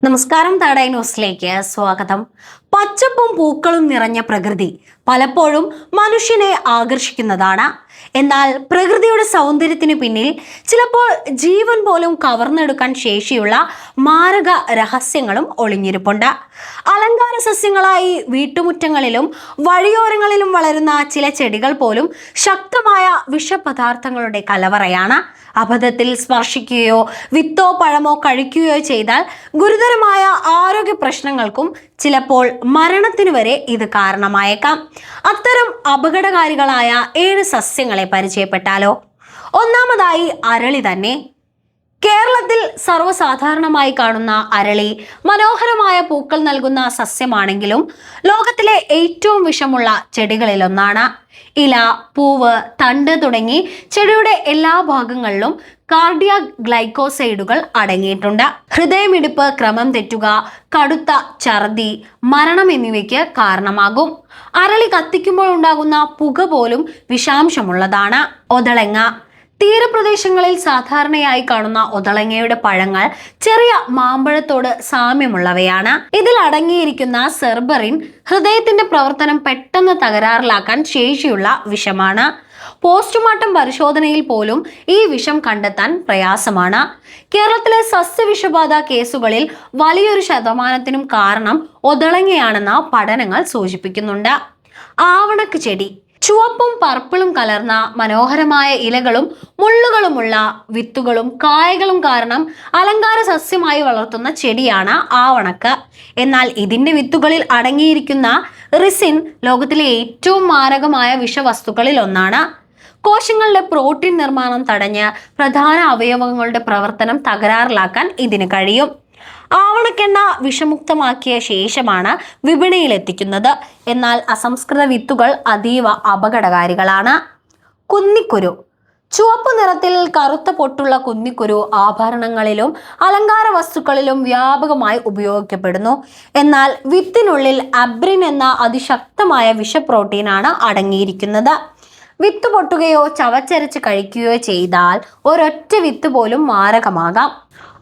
നമസ്കാരം, താടായി ന്യൂസിലേക്ക് സ്വാഗതം. പച്ചപ്പും പൂക്കളും നിറഞ്ഞ പ്രകൃതി പലപ്പോഴും മനുഷ്യനെ ആകർഷിക്കുന്നതാണ്. എന്നാൽ പ്രകൃതിയുടെ സൗന്ദര്യത്തിന് പിന്നിൽ ചിലപ്പോൾ ജീവൻ പോലും കവർന്നെടുക്കാൻ ശേഷിയുള്ള മാരക രഹസ്യങ്ങളും ഒളിഞ്ഞിരിപ്പുണ്ട്. അലങ്കാര സസ്യങ്ങളായി വീട്ടുമുറ്റങ്ങളിലും വഴിയോരങ്ങളിലും വളരുന്ന ചില ചെടികൾ പോലും ശക്തമായ വിഷപദാർത്ഥങ്ങളുടെ കലവറയാണ്. അബദ്ധത്തിൽ സ്പർശിക്കുകയോ വിത്തോ പഴമോ കഴിക്കുകയോ ചെയ്താൽ ഗുരുതരമായ ആരോഗ്യ പ്രശ്നങ്ങൾക്കും ചിലപ്പോൾ മരണത്തിനു വരെ ഇത് കാരണമായേക്കാം. അത്തരം അപകടകാരികളായ 7 സസ്യങ്ങളെ പരിചയപ്പെട്ടാലോ? ഒന്നാമതായി അരളി തന്നെ. കേരളത്തിൽ സർവ്വസാധാരണമായി കാണുന്ന അരളി മനോഹരമായ പൂക്കൾ നൽകുന്ന സസ്യമാണെങ്കിലും ലോകത്തിലെ ഏറ്റവും വിഷമുള്ള ചെടികളിലൊന്നാണ്. ഇല, പൂവ്, തണ്ട് തുടങ്ങി ചെടിയുടെ എല്ലാ ഭാഗങ്ങളിലും കാർഡിയാക് ഗ്ലൈക്കോസൈഡുകൾ അടങ്ങിയിട്ടുണ്ട്. ഹൃദയമിടിപ്പ് ക്രമം തെറ്റുക, കടുത്ത ഛർദി, മരണം എന്നിവയ്ക്ക് കാരണമാകും. അരളി കത്തിക്കുമ്പോൾ ഉണ്ടാകുന്ന പുക പോലും വിഷാംശമുള്ളതാണ്. ഒതളങ്ങ. തീരപ്രദേശങ്ങളിൽ സാധാരണയായി കാണുന്ന ഒതളങ്ങയുടെ പഴങ്ങൾ ചെറിയ മാമ്പഴത്തോട് സാമ്യമുള്ളവയാണ്. ഇതിൽ അടങ്ങിയിരിക്കുന്ന സെർബറിൻ ഹൃദയത്തിന്റെ പ്രവർത്തനം പെട്ടെന്ന് തകരാറിലാക്കാൻ ശേഷിയുള്ള വിഷമാണ്. പോസ്റ്റ്മോർട്ടം പരിശോധനയിൽ പോലും ഈ വിഷം കണ്ടെത്താൻ പ്രയാസമാണ്. കേരളത്തിലെ സസ്യവിഷബാധ കേസുകളിൽ വലിയൊരു ശതമാനത്തിനും കാരണം ഒതളങ്ങയാണെന്ന് പഠനങ്ങൾ സൂചിപ്പിക്കുന്നുണ്ട്. ആവണക്ക് ചെടി. ചുവപ്പും പർപ്പിളും കലർന്ന മനോഹരമായ ഇലകളും മുള്ളുകളുമുള്ള വിത്തുകളും കായകളും കാരണം അലങ്കാര സസ്യമായി വളർത്തുന്ന ചെടിയാണ് ആവണക്ക്. എന്നാൽ ഇതിന്റെ വിത്തുകളിൽ അടങ്ങിയിരിക്കുന്ന റിസിൻ ലോകത്തിലെ ഏറ്റവും മാരകമായ വിഷവസ്തുക്കളിൽ ഒന്നാണ്. കോശങ്ങളുടെ പ്രോട്ടീൻ നിർമ്മാണം തടഞ്ഞ് പ്രധാന അവയവങ്ങളുടെ പ്രവർത്തനം തകരാറിലാക്കാൻ ഇതിന് കഴിയും. ആവണക്കെണ്ണ വിഷമുക്തമാക്കിയ ശേഷമാണ് വിപണിയിലെത്തിക്കുന്നത്. എന്നാൽ അസംസ്കൃത വിത്തുകൾ അതീവ അപകടകാരികളാണ്. കുന്നിക്കുരു. ചുവപ്പ് നിറത്തിൽ കറുത്ത പൊട്ടുള്ള കുന്നിക്കുരു ആഭരണങ്ങളിലും അലങ്കാര വസ്തുക്കളിലും വ്യാപകമായി ഉപയോഗിക്കപ്പെടുന്നു. എന്നാൽ വിത്തിനുള്ളിൽ അബ്രിൻ എന്ന അതിശക്തമായ വിഷപ്രോട്ടീനാണ് അടങ്ങിയിരിക്കുന്നത്. വിത്ത് പൊട്ടുകയോ ചവച്ചരച്ച് കഴിക്കുകയോ ചെയ്താൽ ഒരൊറ്റ വിത്ത് പോലും മാരകമാകാം.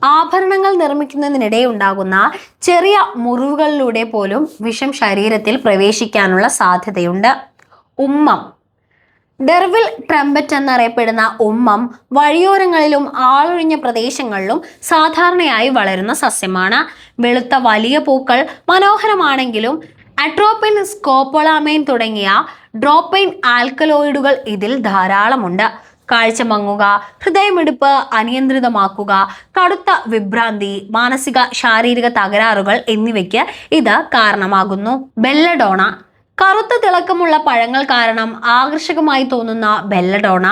ആഭരണങ്ങൾ നിർമ്മിക്കുന്നതിനിടെ ഉണ്ടാകുന്ന ചെറിയ മുറിവുകളിലൂടെ പോലും വിഷം ശരീരത്തിൽ പ്രവേശിക്കാനുള്ള സാധ്യതയുണ്ട്. ഉമ്മം. ഡെർവിൽ ട്രംപറ്റ് എന്നറിയപ്പെടുന്ന ഉമ്മം വഴിയോരങ്ങളിലും ആളൊഴിഞ്ഞ പ്രദേശങ്ങളിലും സാധാരണയായി വളരുന്ന സസ്യമാണ്. വെളുത്ത വലിയ പൂക്കൾ മനോഹരമാണെങ്കിലും അട്രോപ്പിൻ, സ്കോപ്പോളാമൈൻ തുടങ്ങിയ ഡ്രോപ്പൈൻ ആൽക്കലോയിഡുകൾ ഇതിൽ ധാരാളമുണ്ട്. കാഴ്ച മങ്ങുക, ഹൃദയമിടിപ്പ് അനിയന്ത്രിതമാക്കുക, കടുത്ത വിഭ്രാന്തി, മാനസിക ശാരീരിക തകരാറുകൾ എന്നിവയ്ക്ക് ഇത് കാരണമാകുന്നു. ബെല്ലഡോണ. കറുത്ത തിളക്കമുള്ള പഴങ്ങൾ കാരണം ആകർഷകമായി തോന്നുന്ന ബെല്ലഡോണ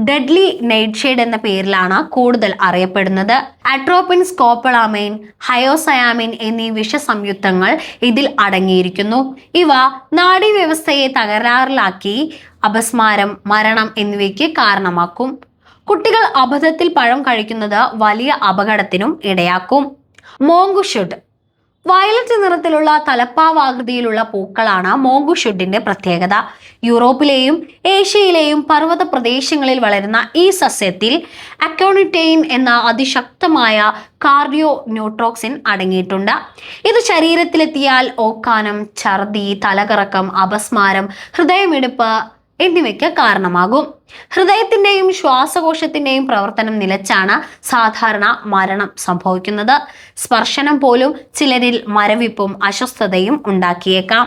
ഡെഡ്ലി നൈറ്റ്ഷെയ്ഡ് എന്ന പേരിലാണ് കൂടുതൽ അറിയപ്പെടുന്നത്. അട്രോപ്പിൻ, സ്കോപ്പോളാമൈൻ, ഹയോസയാമിൻ എന്നീ വിഷസംയുക്തങ്ങൾ ഇതിൽ അടങ്ങിയിരിക്കുന്നു. ഇവ നാഡീവ്യവസ്ഥയെ തകരാറിലാക്കി അപസ്മാരം, മരണം എന്നിവയ്ക്ക് കാരണമാക്കും. കുട്ടികൾ അബദ്ധത്തിൽ പഴം കഴിക്കുന്നത് വലിയ അപകടത്തിനും ഇടയാക്കും. മോങ്കുഷുഡ്. വയലറ്റ് നിറത്തിലുള്ള തലപ്പാവാകൃതിയിലുള്ള പൂക്കളാണ് മോങ്കുഷുഡിന്റെ പ്രത്യേകത. യൂറോപ്പിലെയും ഏഷ്യയിലെയും പർവ്വത പ്രദേശങ്ങളിൽ വളരുന്ന ഈ സസ്യത്തിൽ അക്കോണിറ്റൈൻ എന്ന അതിശക്തമായ കാർഡിയോ ന്യൂട്രോക്സിൻ അടങ്ങിയിട്ടുണ്ട്. ഇത് ശരീരത്തിലെത്തിയാൽ ഓക്കാനം, ഛർദി, തലകറക്കം, അപസ്മാരം, ഹൃദയമിടിപ്പ് എന്നിവയ്ക്ക് കാരണമാകും. ഹൃദയത്തിന്റെയും ശ്വാസകോശത്തിന്റെയും പ്രവർത്തനം നിലച്ചാണ് സാധാരണ മരണം സംഭവിക്കുന്നത്. സ്പർശനം പോലും ചിലരിൽ മരവിപ്പും അസ്വസ്ഥതയും ഉണ്ടാക്കിയേക്കാം.